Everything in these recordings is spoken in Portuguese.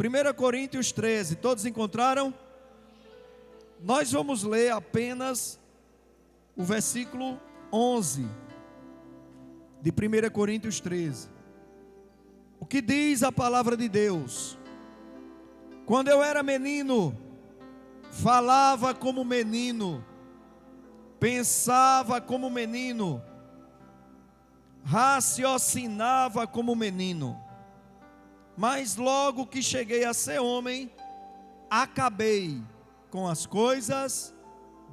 1 Coríntios 13, todos encontraram? Nós vamos ler apenas o versículo 11 de 1 Coríntios 13. O que diz a palavra de Deus? Quando eu era menino, falava como menino, pensava como menino, raciocinava como menino. Mas logo que cheguei a ser homem, acabei com as coisas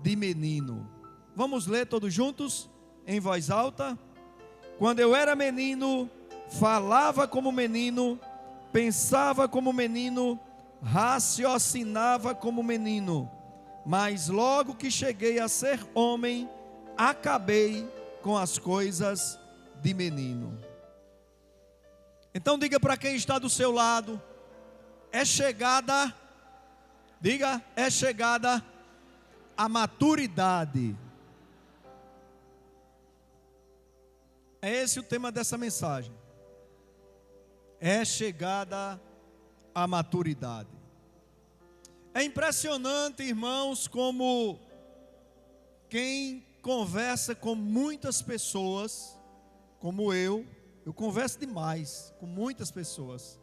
de menino. Vamos ler todos juntos, em voz alta? Quando eu era menino, falava como menino, pensava como menino, raciocinava como menino. Mas logo que cheguei a ser homem, acabei com as coisas de menino. Então diga para quem está do seu lado: é chegada, diga, é chegada a maturidade. É esse o tema dessa mensagem. É chegada a maturidade. É impressionante, irmãos, como quem conversa com muitas pessoas, como eu converso demais com muitas pessoas.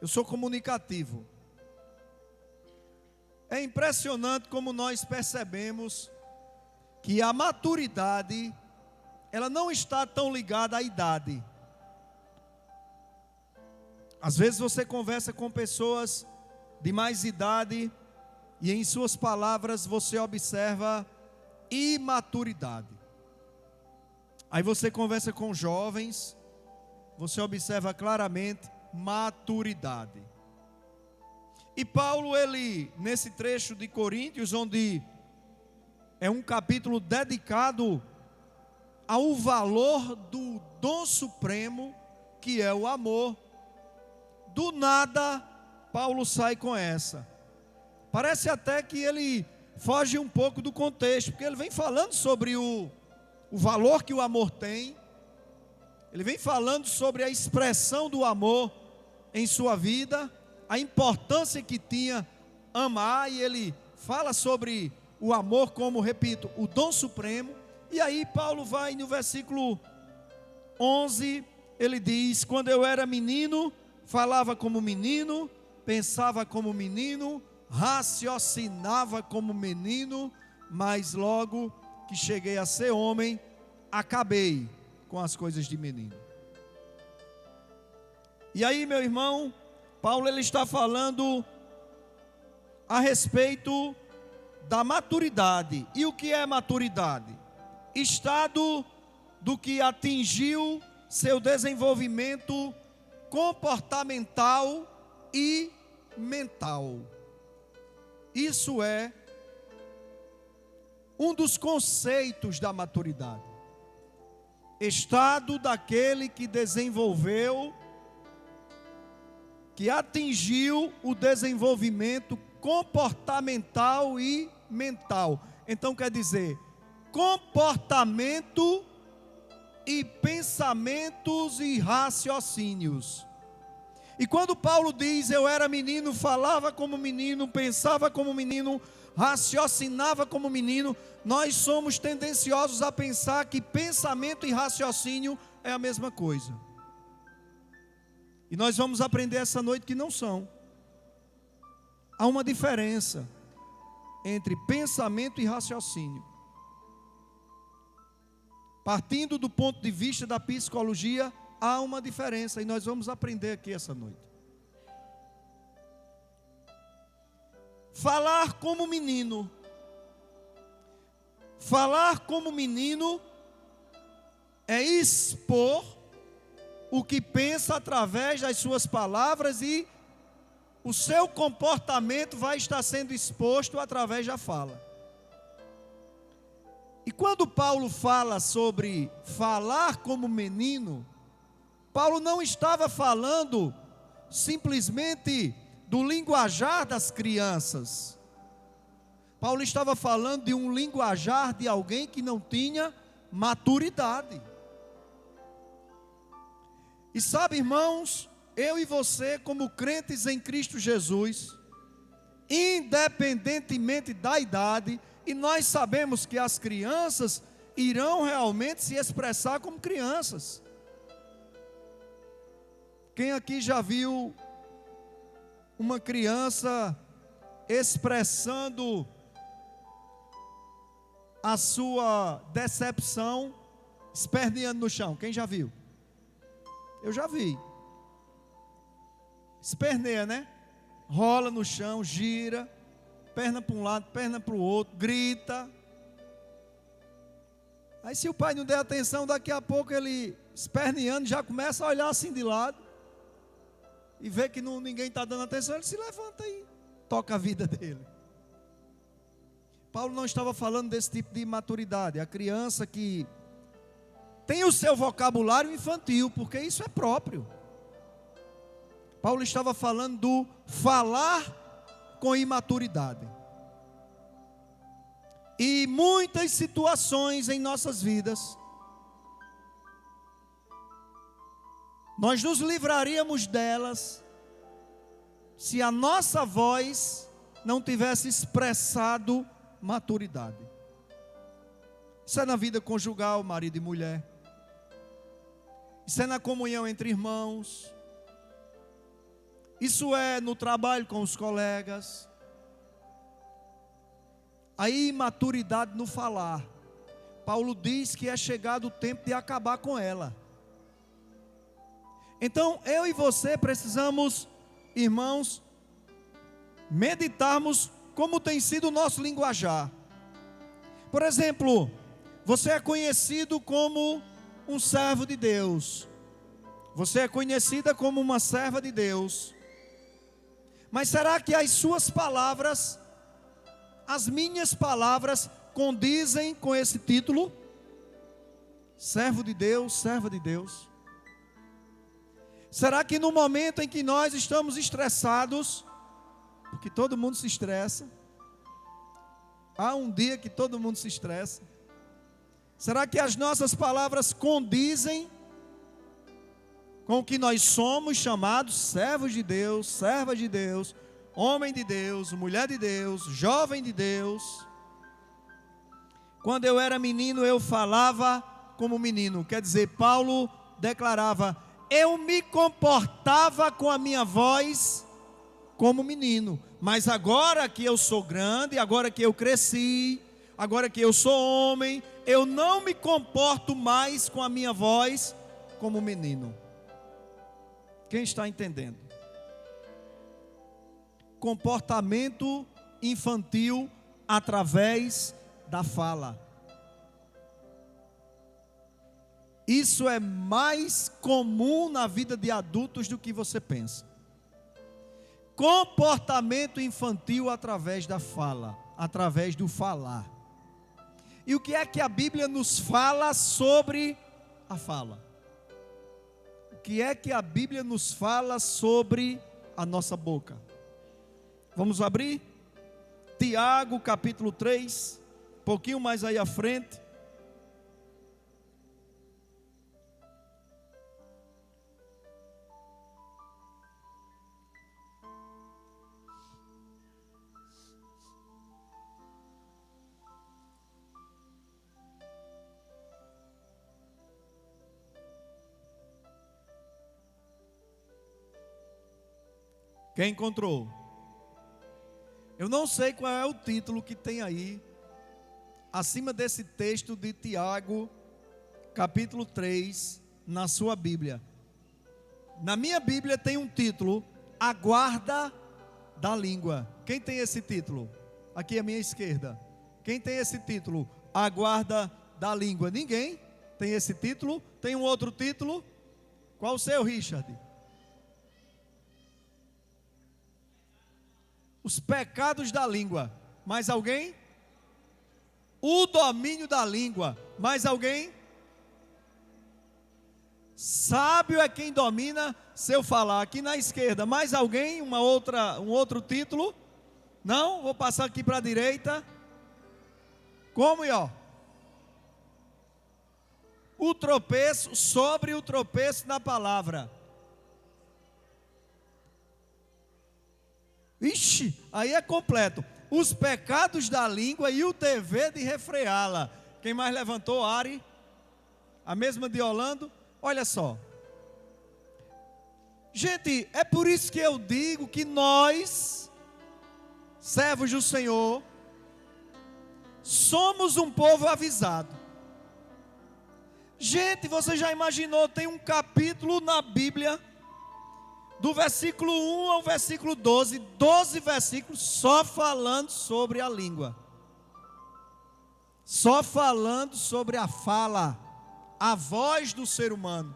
Eu sou comunicativo. É impressionante como nós percebemos que a maturidade, ela não está tão ligada à idade. Às vezes você conversa com pessoas de mais idade e em suas palavras você observa imaturidade. Aí você conversa com jovens, você observa claramente maturidade. E Paulo, ele, nesse trecho de Coríntios, onde é um capítulo dedicado ao valor do dom supremo, que é o amor, do nada, Paulo sai com essa. Parece até que ele foge um pouco do contexto, porque ele vem falando sobre o valor que o amor tem. Ele vem falando sobre a expressão do amor em sua vida, a importância que tinha amar, e ele fala sobre o amor como, repito, o dom supremo. E aí Paulo vai no versículo 11, ele diz: quando eu era menino, falava como menino, pensava como menino, raciocinava como menino, mas logo que cheguei a ser homem, acabei com as coisas de menino. E aí, meu irmão, Paulo, ele está falando a respeito da maturidade. E o que é maturidade? Estado do que atingiu seu desenvolvimento comportamental e mental. Isso é um dos conceitos da maturidade. Estado daquele que desenvolveu, que atingiu o desenvolvimento comportamental e mental. Então quer dizer, comportamento e pensamentos e raciocínios. E quando Paulo diz: eu era menino, falava como menino, pensava como menino, raciocinava como menino, nós somos tendenciosos a pensar que pensamento e raciocínio é a mesma coisa. E nós vamos aprender essa noite que não são. Há uma diferença entre pensamento e raciocínio. Partindo do ponto de vista da psicologia, há uma diferença, e nós vamos aprender aqui essa noite. Falar como menino. Falar como menino é expor o que pensa através das suas palavras, e o seu comportamento vai estar sendo exposto através da fala. E quando Paulo fala sobre falar como menino, Paulo não estava falando simplesmente do linguajar das crianças. Paulo estava falando de um linguajar de alguém que não tinha maturidade. E sabe, irmãos, eu e você, como crentes em Cristo Jesus, independentemente da idade, e nós sabemos que as crianças irão realmente se expressar como crianças. Quem aqui já viu uma criança expressando a sua decepção, esperneando no chão? Quem já viu? Eu já vi. Esperneia, né? Rola no chão, gira, perna para um lado, perna para o outro, grita. Aí se o pai não der atenção, daqui a pouco ele, esperneando, já começa a olhar assim de lado, e vê que ninguém está dando atenção, ele se levanta e toca a vida dele. Paulo não estava falando desse tipo de imaturidade, a criança que tem o seu vocabulário infantil, porque isso é próprio. Paulo estava falando do falar com imaturidade. E muitas situações em nossas vidas, nós nos livraríamos delas, se a nossa voz não tivesse expressado maturidade. Isso é na vida conjugal, marido e mulher. Isso é na comunhão entre irmãos. Isso é no trabalho com os colegas. A imaturidade no falar. Paulo diz que é chegado o tempo de acabar com ela. Então, eu e você precisamos, irmãos, meditarmos como tem sido o nosso linguajar. Por exemplo, você é conhecido como um servo de Deus. Você é conhecida como uma serva de Deus. Mas será que as suas palavras, as minhas palavras, condizem com esse título? Servo de Deus, serva de Deus. Será que no momento em que nós estamos estressados, porque todo mundo se estressa, há um dia que todo mundo se estressa, será que as nossas palavras condizem com o que nós somos chamados servos de Deus, servas de Deus, homem de Deus, mulher de Deus, jovem de Deus? Quando eu era menino, eu falava como menino. Quer dizer, Paulo declarava: eu me comportava com a minha voz como menino. Mas agora que eu sou grande, agora que eu cresci, agora que eu sou homem, eu não me comporto mais com a minha voz como menino. Quem está entendendo? Comportamento infantil através da fala. Isso é mais comum na vida de adultos do que você pensa. Comportamento infantil através da fala, através do falar. E o que é que a Bíblia nos fala sobre a fala? O que é que a Bíblia nos fala sobre a nossa boca? Vamos abrir? Tiago capítulo 3, um pouquinho mais aí à frente. Quem encontrou? Eu não sei qual é o título que tem aí, acima desse texto de Tiago, capítulo 3, na sua Bíblia. Na minha Bíblia tem um título: A Guarda da Língua. Quem tem esse título? Aqui à minha esquerda. Quem tem esse título? A Guarda da Língua. Ninguém tem esse título? Tem um outro título? Qual o seu, Richard? Os pecados da língua. Mais alguém? O domínio da língua. Mais alguém? Sábio é quem domina seu falar. Aqui na esquerda. Mais alguém? Um outro título? Não? Vou passar aqui para a direita. Como, ó? O tropeço, sobre o tropeço na palavra. Ixi, aí é completo. Os pecados da língua e o dever de refreá-la. Quem mais levantou? Ari? A mesma de Orlando? Olha só. Gente, é por isso que eu digo que nós, servos do Senhor, somos um povo avisado. Gente, você já imaginou, tem um capítulo na Bíblia, do versículo 1 ao versículo 12, 12 versículos só falando sobre a língua. Só falando sobre a fala, a voz do ser humano.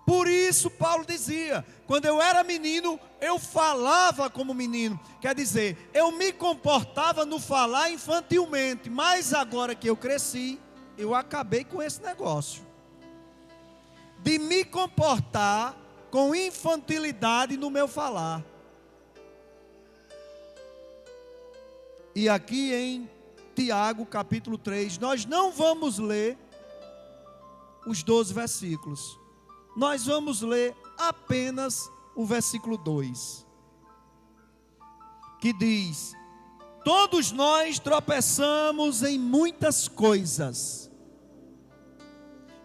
Por isso Paulo dizia, quando eu era menino, eu falava como menino. Quer dizer, eu me comportava no falar infantilmente, mas agora que eu cresci, eu acabei com esse negócio de me comportar com infantilidade no meu falar. E aqui em Tiago capítulo 3, nós não vamos ler os 12 versículos. Nós vamos ler apenas o versículo 2, que diz: todos nós tropeçamos em muitas coisas.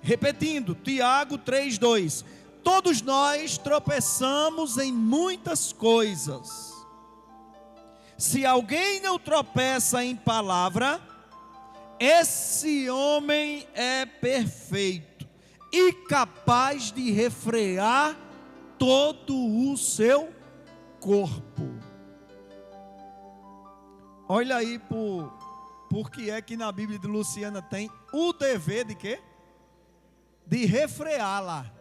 Repetindo, Tiago 3:2. Todos nós tropeçamos em muitas coisas. Se alguém não tropeça em palavra, esse homem é perfeito e capaz de refrear todo o seu corpo. Olha aí por que é que na Bíblia de Luciana tem o dever de quê? De refreá-la.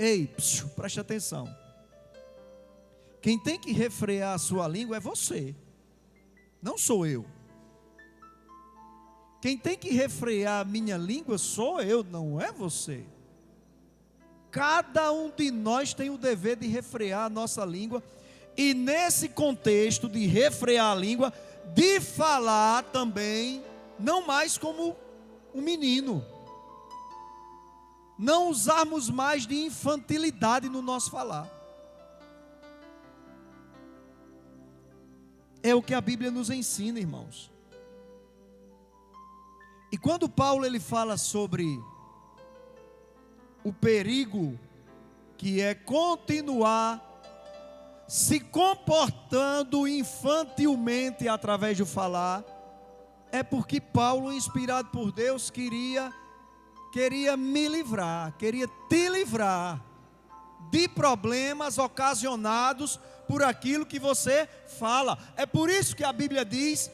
Ei, preste atenção. Quem tem que refrear a sua língua é você, não sou eu. Quem tem que refrear a minha língua sou eu, não é você. Cada um de nós tem o dever de refrear a nossa língua. E nesse contexto de refrear a língua, de falar também, não mais como um menino. Não usarmos mais de infantilidade no nosso falar. É o que a Bíblia nos ensina, irmãos. E quando Paulo ele fala sobre o perigo que é continuar se comportando infantilmente através do falar, é porque Paulo, inspirado por Deus, queria me livrar, queria te livrar de problemas ocasionados por aquilo que você fala. É por isso que a Bíblia diz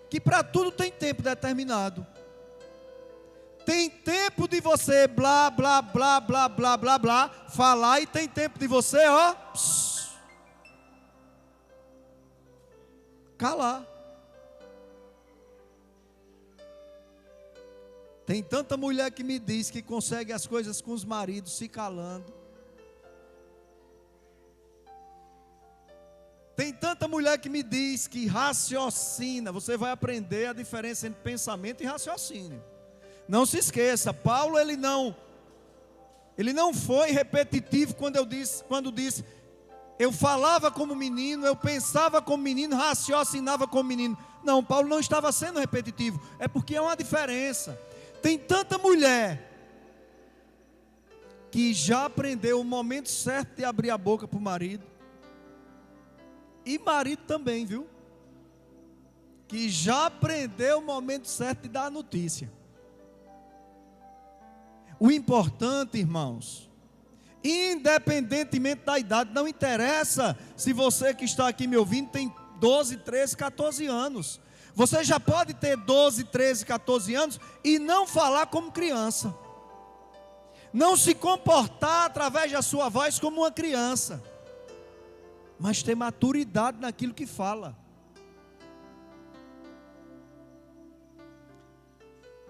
que para tudo tem tempo determinado. Tem tempo de você blá, blá, blá, blá, blá, blá, blá, falar, e tem tempo de você, ó, calar. Tem tanta mulher que me diz que consegue as coisas com os maridos se calando. Tem tanta mulher que me diz que raciocina. Você vai aprender a diferença entre pensamento e raciocínio. Não se esqueça, Paulo ele não foi repetitivo quando disse, eu falava como menino, eu pensava como menino, raciocinava como menino. Não, Paulo não estava sendo repetitivo. É porque é uma diferença. Tem tanta mulher que já aprendeu o momento certo de abrir a boca para o marido. E marido também, viu? Que já aprendeu o momento certo de dar a notícia. O importante, irmãos, independentemente da idade, não interessa se você que está aqui me ouvindo tem 12, 13, 14 anos. Você já pode ter 12, 13, 14 anos e não falar como criança. Não se comportar através da sua voz como uma criança. Mas ter maturidade naquilo que fala.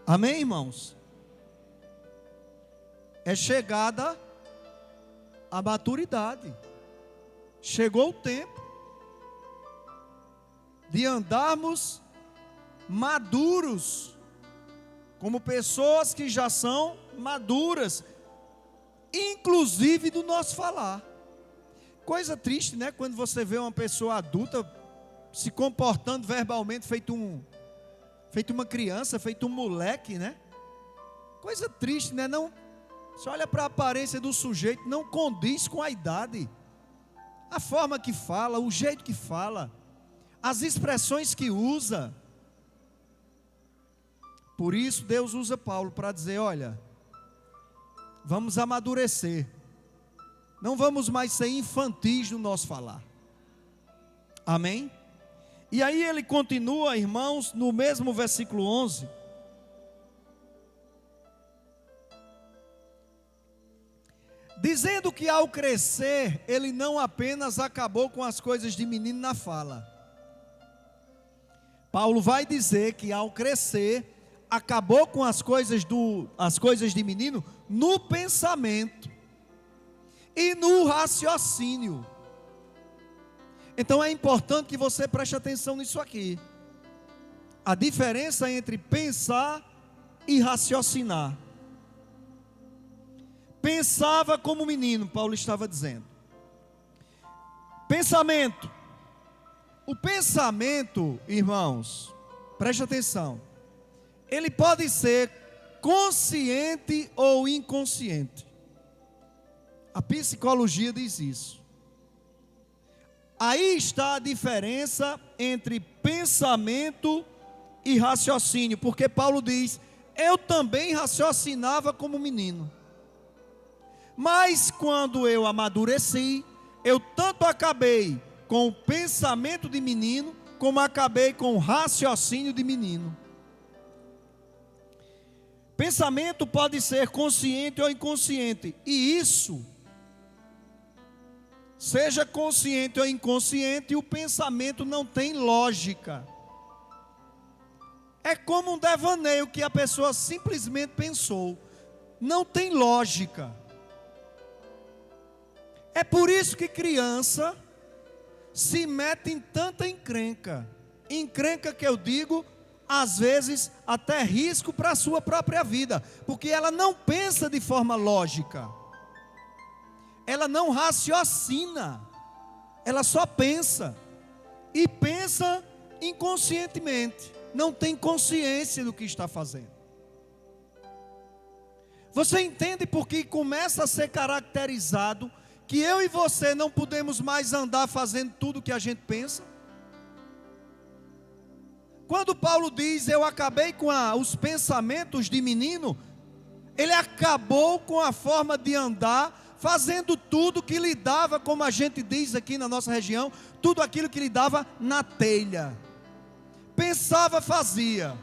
Amém, irmãos? É chegada a maturidade. Chegou o tempo de andarmos maduros, como pessoas que já são maduras, inclusive do nosso falar. Coisa triste, né? Quando você vê uma pessoa adulta se comportando verbalmente feito uma criança, feito um moleque, né? Coisa triste, né? Não, você olha para a aparência do sujeito, não condiz com a idade. A forma que fala, o jeito que fala, as expressões que usa. Por isso Deus usa Paulo para dizer, olha, vamos amadurecer. Não vamos mais ser infantis no nosso falar. Amém? E aí ele continua, irmãos, no mesmo versículo 11. Dizendo que ao crescer, ele não apenas acabou com as coisas de menino na fala. Paulo vai dizer que ao crescer, acabou com as coisas de menino no pensamento e no raciocínio. Então é importante que você preste atenção nisso aqui. A diferença entre pensar e raciocinar. Pensava como menino, Paulo estava dizendo. Pensamento. O pensamento, irmãos, preste atenção. Ele pode ser consciente ou inconsciente. A psicologia diz isso. Aí está a diferença entre pensamento e raciocínio, porque Paulo diz, eu também raciocinava como menino. Mas quando eu amadureci, eu tanto acabei com o pensamento de menino, como acabei com o raciocínio de menino. Pensamento pode ser consciente ou inconsciente, e isso, seja consciente ou inconsciente, o pensamento não tem lógica. É como um devaneio que a pessoa simplesmente pensou, não tem lógica. É por isso que criança se mete em tanta encrenca. Encrenca que eu digo, às vezes até risco para a sua própria vida, porque ela não pensa de forma lógica. Ela não raciocina. Ela só pensa. E pensa inconscientemente. Não tem consciência do que está fazendo. Você entende por que começa a ser caracterizado que eu e você não podemos mais andar fazendo tudo o que a gente pensa? Quando Paulo diz, eu acabei com os pensamentos de menino, ele acabou com a forma de andar, fazendo tudo que lhe dava, como a gente diz aqui na nossa região, tudo aquilo que lhe dava na telha. Pensava, fazia.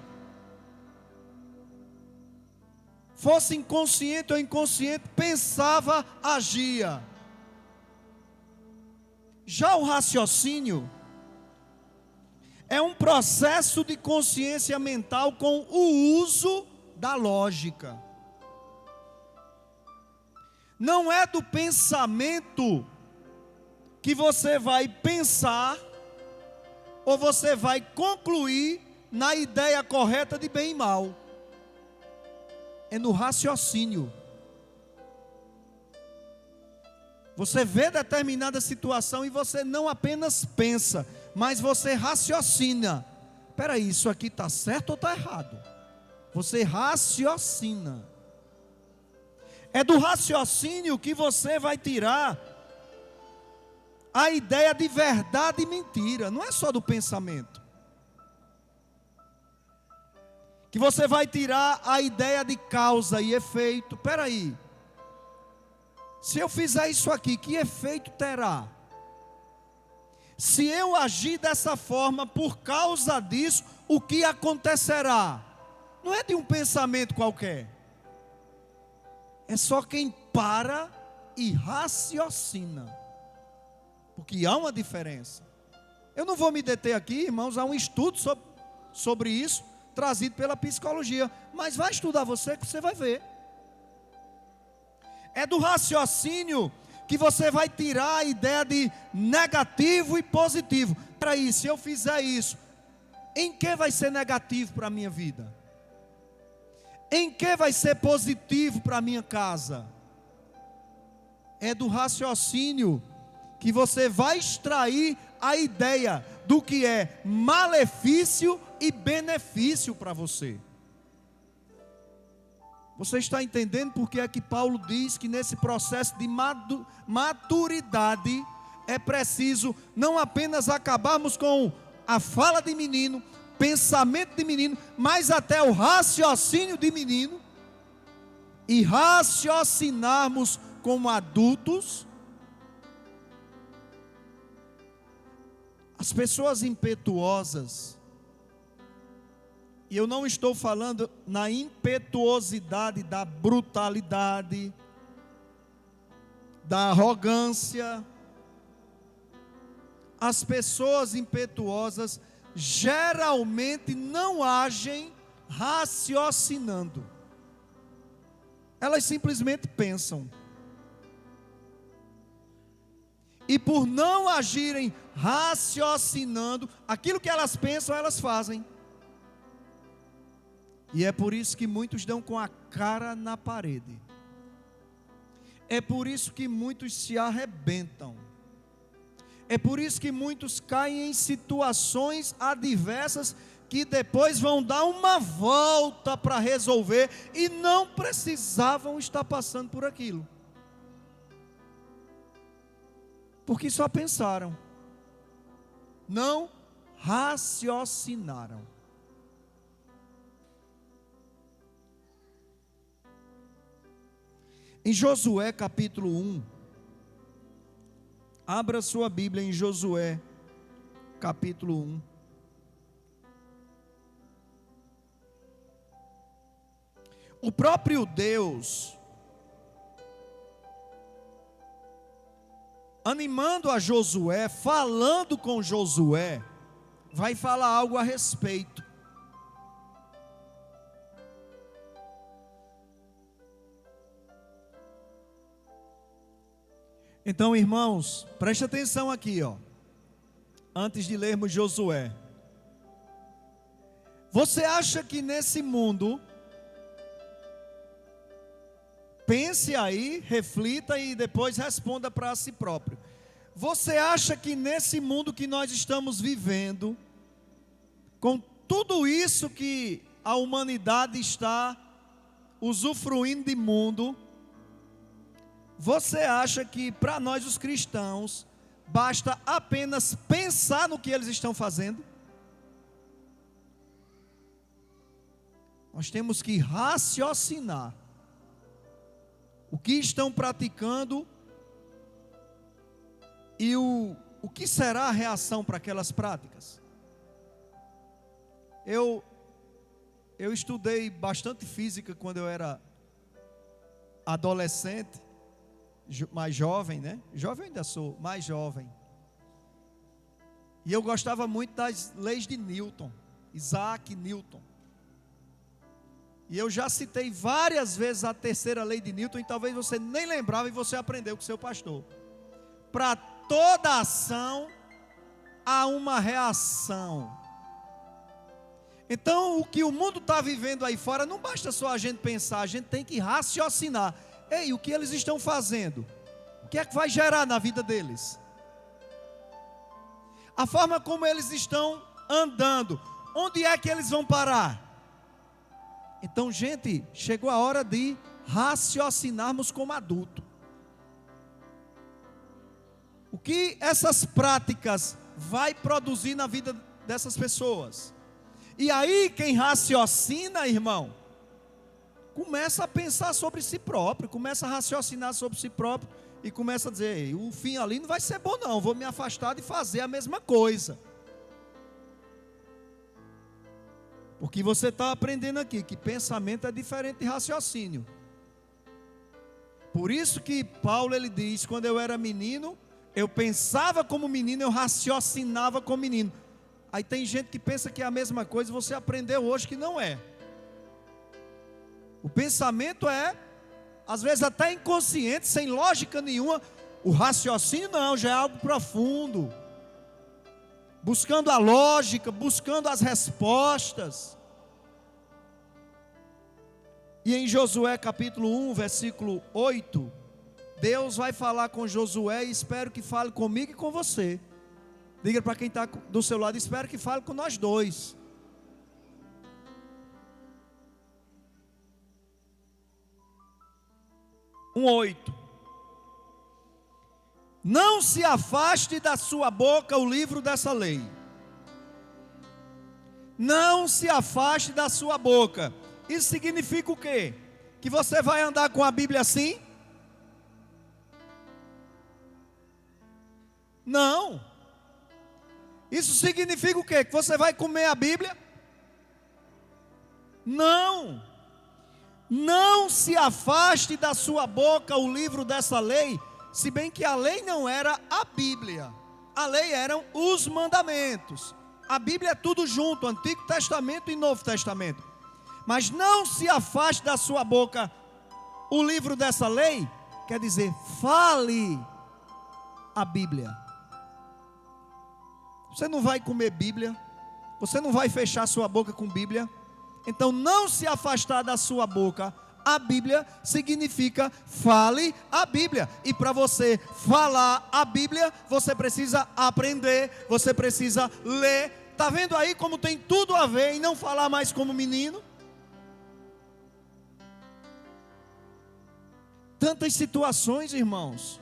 Fosse inconsciente ou inconsciente, pensava, agia. Já o raciocínio é um processo de consciência mental com o uso da lógica. Não é do pensamento que você vai pensar ou você vai concluir na ideia correta de bem e mal. É no raciocínio. Você vê determinada situação e você não apenas pensa, mas você raciocina. Espera aí, isso aqui está certo ou está errado? Você raciocina. É do raciocínio que você vai tirar a ideia de verdade e mentira. Não é só do pensamento. Que você vai tirar a ideia de causa e efeito. Espera aí. Se eu fizer isso aqui, que efeito terá? Se eu agir dessa forma, por causa disso, o que acontecerá? Não é de um pensamento qualquer. É só quem para e raciocina. Porque há uma diferença. Eu não vou me deter aqui, irmãos, há um estudo sobre isso, trazido pela psicologia. Mas vai estudar você que você vai ver. É do raciocínio que você vai tirar a ideia de negativo e positivo. Para isso, se eu fizer isso, em que vai ser negativo para a minha vida? Em que vai ser positivo para a minha casa? É do raciocínio que você vai extrair a ideia do que é malefício e benefício para você. Você está entendendo por que é que Paulo diz que nesse processo de maturidade é preciso não apenas acabarmos com a fala de menino, pensamento de menino, mas até o raciocínio de menino, e raciocinarmos como adultos. As pessoas impetuosas, e eu não estou falando na impetuosidade da brutalidade, da arrogância. As pessoas impetuosas geralmente não agem raciocinando. Elas simplesmente pensam. E por não agirem raciocinando, aquilo que elas pensam, elas fazem. E é por isso que muitos dão com a cara na parede. É por isso que muitos se arrebentam. É por isso que muitos caem em situações adversas que depois vão dar uma volta para resolver e não precisavam estar passando por aquilo. Porque só pensaram, não raciocinaram. Em Josué capítulo 1, abra sua Bíblia em Josué capítulo 1. O próprio Deus, animando a Josué, falando com Josué, vai falar algo a respeito. Então, irmãos, preste atenção aqui, antes de lermos Josué. Você acha que nesse mundo, pense aí, reflita e depois responda para si próprio. Você acha que nesse mundo que nós estamos vivendo, com tudo isso que a humanidade está usufruindo de mundo, você acha que para nós os cristãos basta apenas pensar no que eles estão fazendo? Nós temos que raciocinar o que estão praticando e o que será a reação para aquelas práticas. Eu estudei bastante física quando eu era adolescente, mais jovem, né? Jovem eu ainda sou, mais jovem. E eu gostava muito das leis de Newton, Isaac Newton. E eu já citei várias vezes a terceira lei de Newton, e talvez você nem lembrava e você aprendeu com seu pastor. Para toda ação há uma reação. Então, o que o mundo está vivendo aí fora, não basta só a gente pensar, a gente tem que raciocinar. Ei, o que eles estão fazendo? O que é que vai gerar na vida deles? A forma como eles estão andando, onde é que eles vão parar? Então, gente, chegou a hora de raciocinarmos como adulto. O que essas práticas vai produzir na vida dessas pessoas? E aí, quem raciocina, irmão, começa a pensar sobre si próprio, começa a raciocinar sobre si próprio e começa a dizer, o fim ali não vai ser bom não, vou me afastar de fazer a mesma coisa. Porque você está aprendendo aqui que pensamento é diferente de raciocínio. Por isso que Paulo ele diz, quando eu era menino, eu pensava como menino, eu raciocinava como menino. Aí tem gente que pensa que é a mesma coisa, você aprendeu hoje que não é. O pensamento é, às vezes até inconsciente, sem lógica nenhuma. O raciocínio não, já é algo profundo. Buscando a lógica, buscando as respostas. E em Josué capítulo 1, versículo 8, Deus vai falar com Josué e espero que fale comigo e com você. Diga para quem está do seu lado, espero que fale com nós dois. Um 8. Não se afaste da sua boca o livro dessa lei. Não se afaste da sua boca. Isso significa o quê? Que você vai andar com a Bíblia assim? Não. Isso significa o quê? Que você vai comer a Bíblia? Não. Não se afaste da sua boca o livro dessa lei, se bem que a lei não era a Bíblia. A lei eram os mandamentos. A Bíblia é tudo junto, Antigo Testamento e Novo Testamento. Mas não se afaste da sua boca o livro dessa lei, quer dizer, fale a Bíblia. Você não vai comer Bíblia, você não vai fechar sua boca com Bíblia. Então não se afastar da sua boca a Bíblia significa fale a Bíblia. E para você falar a Bíblia, você precisa aprender, você precisa ler. Está vendo aí como tem tudo a ver em não falar mais como menino? Tantas situações, irmãos,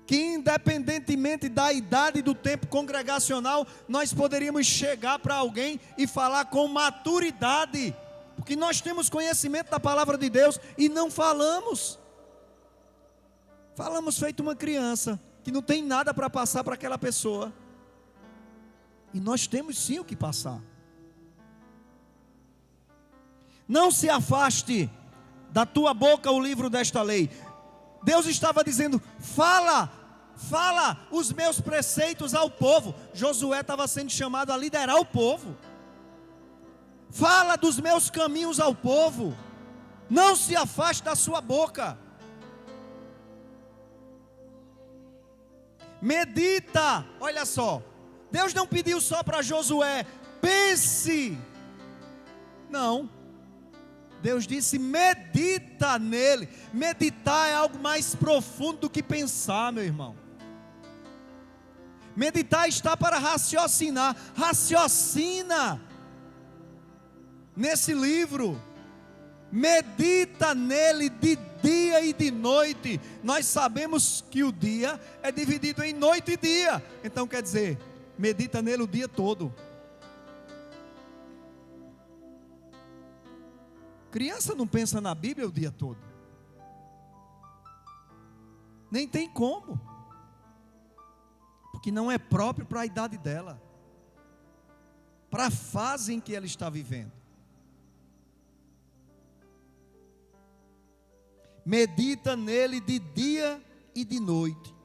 que independentemente da idade e do tempo congregacional, nós poderíamos chegar para alguém e falar com maturidade, porque nós temos conhecimento da palavra de Deus e não falamos. Falamos feito uma criança, que não tem nada para passar para aquela pessoa. E nós temos sim o que passar. Não se afaste da tua boca o livro desta lei. Deus estava dizendo, fala os meus preceitos ao povo. Josué estava sendo chamado a liderar o povo. Fala dos meus caminhos ao povo. Não se afaste da sua boca. Medita, olha só. Deus não pediu só para Josué, pense. Não. Deus disse, medita nele. Meditar é algo mais profundo do que pensar, meu irmão. Meditar está para raciocinar. Raciocina nesse livro. Medita nele de dia e de noite. Nós sabemos que o dia é dividido em noite e dia. Então quer dizer, medita nele o dia todo. Criança não pensa na Bíblia o dia todo. Nem tem como. Porque não é próprio para a idade dela. Para a fase em que ela está vivendo. Medita nele de dia e de noite.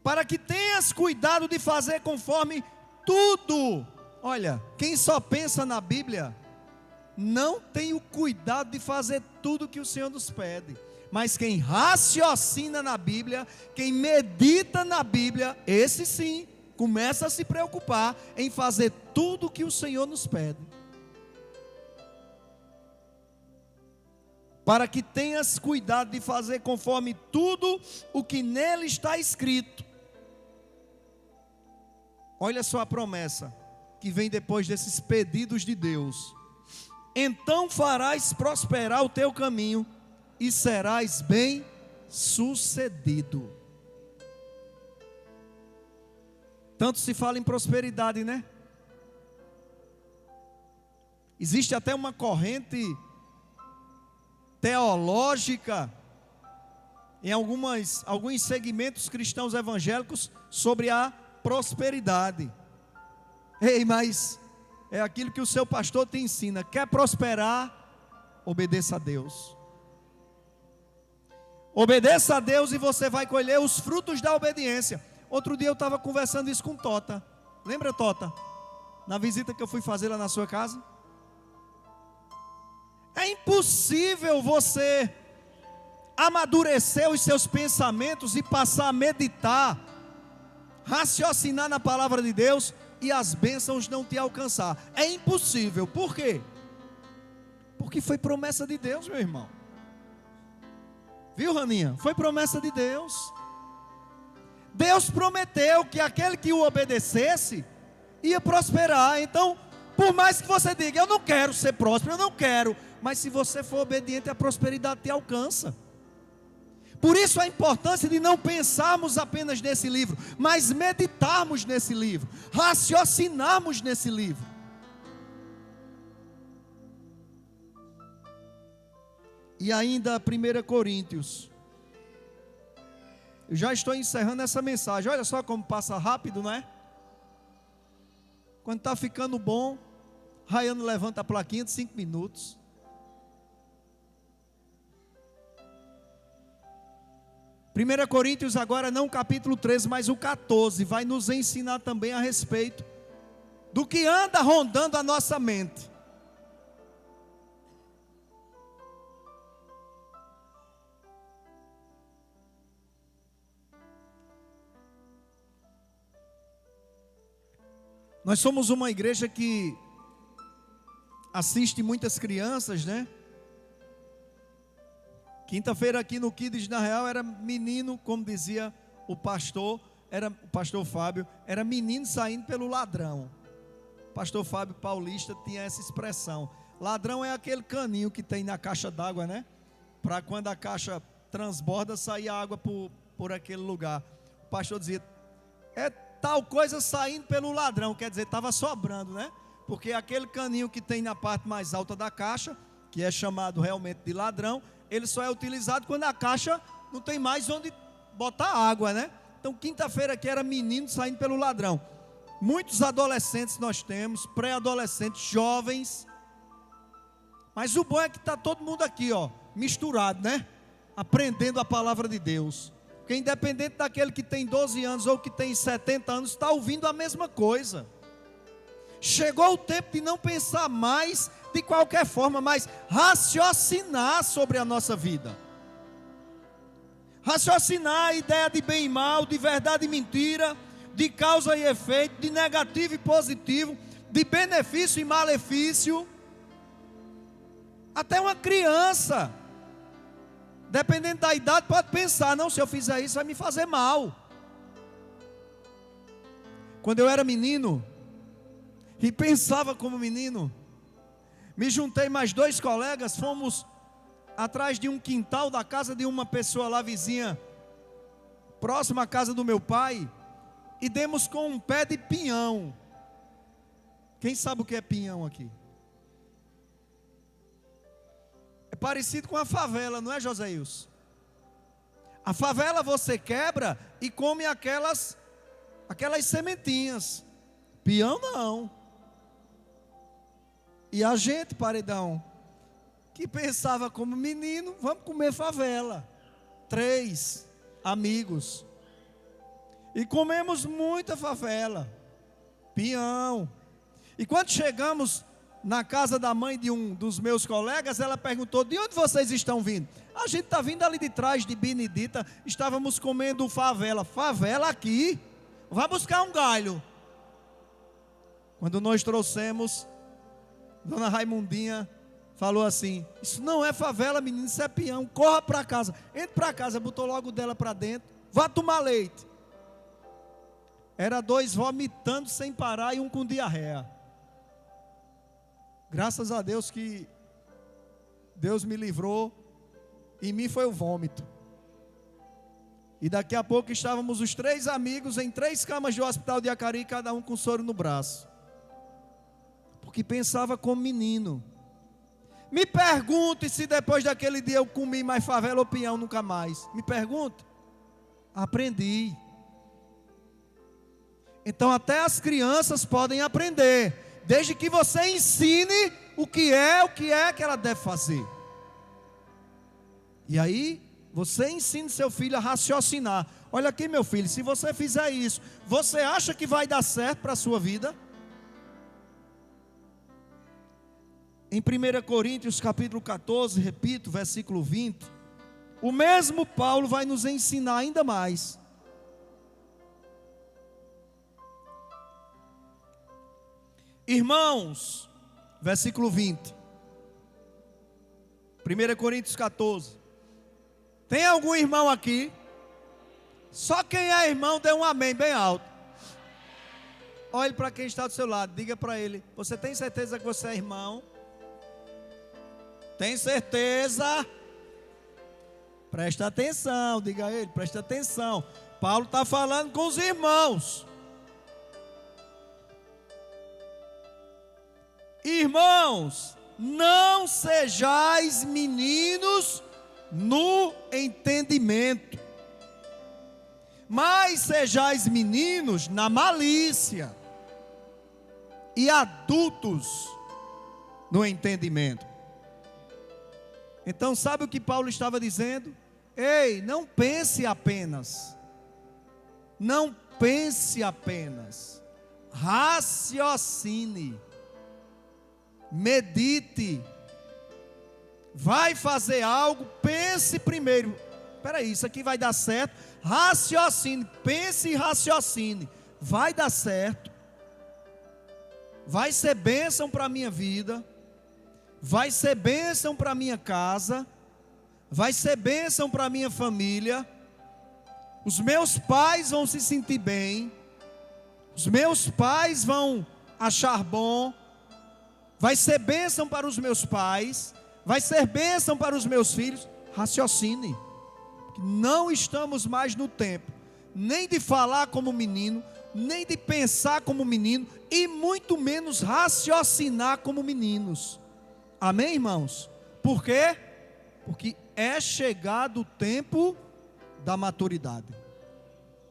Para que tenhas cuidado de fazer conforme tudo. Olha, quem só pensa na Bíblia não tem o cuidado de fazer tudo que o Senhor nos pede. Mas quem raciocina na Bíblia, quem medita na Bíblia, esse sim, começa a se preocupar em fazer tudo o que o Senhor nos pede. Para que tenhas cuidado de fazer conforme tudo o que nele está escrito. Olha só a promessa que vem depois desses pedidos de Deus. Então farás prosperar o teu caminho e serás bem sucedido. Tanto se fala em prosperidade, né? Existe até uma corrente teológica em alguns segmentos cristãos evangélicos sobre a prosperidade. Ei, mas é aquilo que o seu pastor te ensina. Quer prosperar? Obedeça a Deus. Obedeça a Deus e você vai colher os frutos da obediência. Outro dia eu estava conversando isso com Tota. Lembra, Tota? Na visita que eu fui fazer lá na sua casa. É impossível você amadurecer os seus pensamentos e passar a meditar, raciocinar na palavra de Deus e as bênçãos não te alcançar. É impossível. Por quê? Porque foi promessa de Deus, meu irmão. Viu, Raninha? Foi promessa de Deus. Deus prometeu que aquele que o obedecesse ia prosperar. Então, por mais que você diga, eu não quero ser próspero, eu não quero, mas se você for obediente, a prosperidade te alcança. Por isso a importância de não pensarmos apenas nesse livro, mas meditarmos nesse livro, raciocinarmos nesse livro. E ainda 1 Coríntios. Eu já estou encerrando essa mensagem. Olha só como passa rápido, não é? Quando está ficando bom, Raiano levanta a plaquinha de 5 minutos. Primeira Coríntios agora não o capítulo 13, mas o 14, vai nos ensinar também a respeito do que anda rondando a nossa mente. Nós somos uma igreja que assiste muitas crianças, né? Quinta-feira aqui no Kids, na real, era menino, como dizia o pastor Fábio, era menino saindo pelo ladrão. O pastor Fábio Paulista tinha essa expressão. Ladrão é aquele caninho que tem na caixa d'água, né? Para quando a caixa transborda, sair água por aquele lugar. O pastor dizia, é tal coisa saindo pelo ladrão, quer dizer, estava sobrando, né? Porque aquele caninho que tem na parte mais alta da caixa, que é chamado realmente de ladrão, ele só é utilizado quando a caixa não tem mais onde botar água, né? Então, quinta-feira aqui era menino saindo pelo ladrão. Muitos adolescentes nós temos, pré-adolescentes, jovens. Mas o bom é que está todo mundo aqui, ó, misturado, né? Aprendendo a palavra de Deus. Porque independente daquele que tem 12 anos ou que tem 70 anos, está ouvindo a mesma coisa. Chegou o tempo de não pensar mais de qualquer forma, mas raciocinar sobre a nossa vida. Raciocinar a ideia de bem e mal, de verdade e mentira, de causa e efeito, de negativo e positivo, de benefício e malefício. Até uma criança, dependendo da idade, pode pensar, não, se eu fizer isso vai me fazer mal. Quando eu era menino e pensava como menino, me juntei mais 2 colegas, fomos atrás de um quintal da casa de uma pessoa lá vizinha, próximo à casa do meu pai, e demos com um pé de pinhão. Quem sabe o que é pinhão aqui? É parecido com a favela, não é, Joséius? A favela você quebra e come aquelas sementinhas. Pinhão não. E a gente, paredão, que pensava como menino, vamos comer favela. 3 amigos. E comemos muita favela. Pinhão. E quando chegamos na casa da mãe de um dos meus colegas, ela perguntou, de onde vocês estão vindo? A gente está vindo ali de trás de Benedita, estávamos comendo favela. Favela aqui? Vai buscar um galho. Quando nós trouxemos, Dona Raimundinha falou assim, isso não é favela, menino, isso é peão, corra para casa. Entre para casa, botou logo dela para dentro, vá tomar leite. Era 2 vomitando sem parar e um com diarreia. Graças a Deus que Deus me livrou, em mim foi o vômito. E daqui a pouco estávamos os 3 amigos em 3 camas do hospital de Acari, cada um com soro no braço. Porque pensava como menino. Me pergunte se depois daquele dia eu comi mais favela ou pinhão nunca mais. Me pergunte. Aprendi. Então até as crianças podem aprender, desde que você ensine o que é que ela deve fazer. E aí você ensina seu filho a raciocinar. Olha aqui, meu filho, se você fizer isso, você acha que vai dar certo para a sua vida? Em 1 Coríntios capítulo 14, repito, versículo 20, o mesmo Paulo vai nos ensinar ainda mais. Irmãos, versículo 20, 1 Coríntios 14, Tem algum irmão aqui? Só quem é irmão, dê um amém bem alto. Olhe para quem está do seu lado, diga para ele: você tem certeza que você é irmão? Tem certeza? Presta atenção, diga a ele, presta atenção. Paulo está falando com os irmãos. Irmãos, não sejais meninos no entendimento, mas sejais meninos na malícia e adultos no entendimento. Então, sabe o que Paulo estava dizendo? Ei, não pense apenas, raciocine, medite, vai fazer algo, pense primeiro. Espera aí, isso aqui vai dar certo? Raciocine, pense e raciocine. Vai dar certo? Vai ser bênção para a minha vida? Vai ser bênção para a minha casa? Vai ser bênção para a minha família? Os meus pais vão se sentir bem? Os meus pais vão achar bom? Vai ser bênção para os meus pais? Vai ser bênção para os meus filhos? Raciocine. Não estamos mais no tempo nem de falar como menino, nem de pensar como menino, e muito menos raciocinar como meninos. Amém, irmãos? Por quê? Porque é chegado o tempo da maturidade.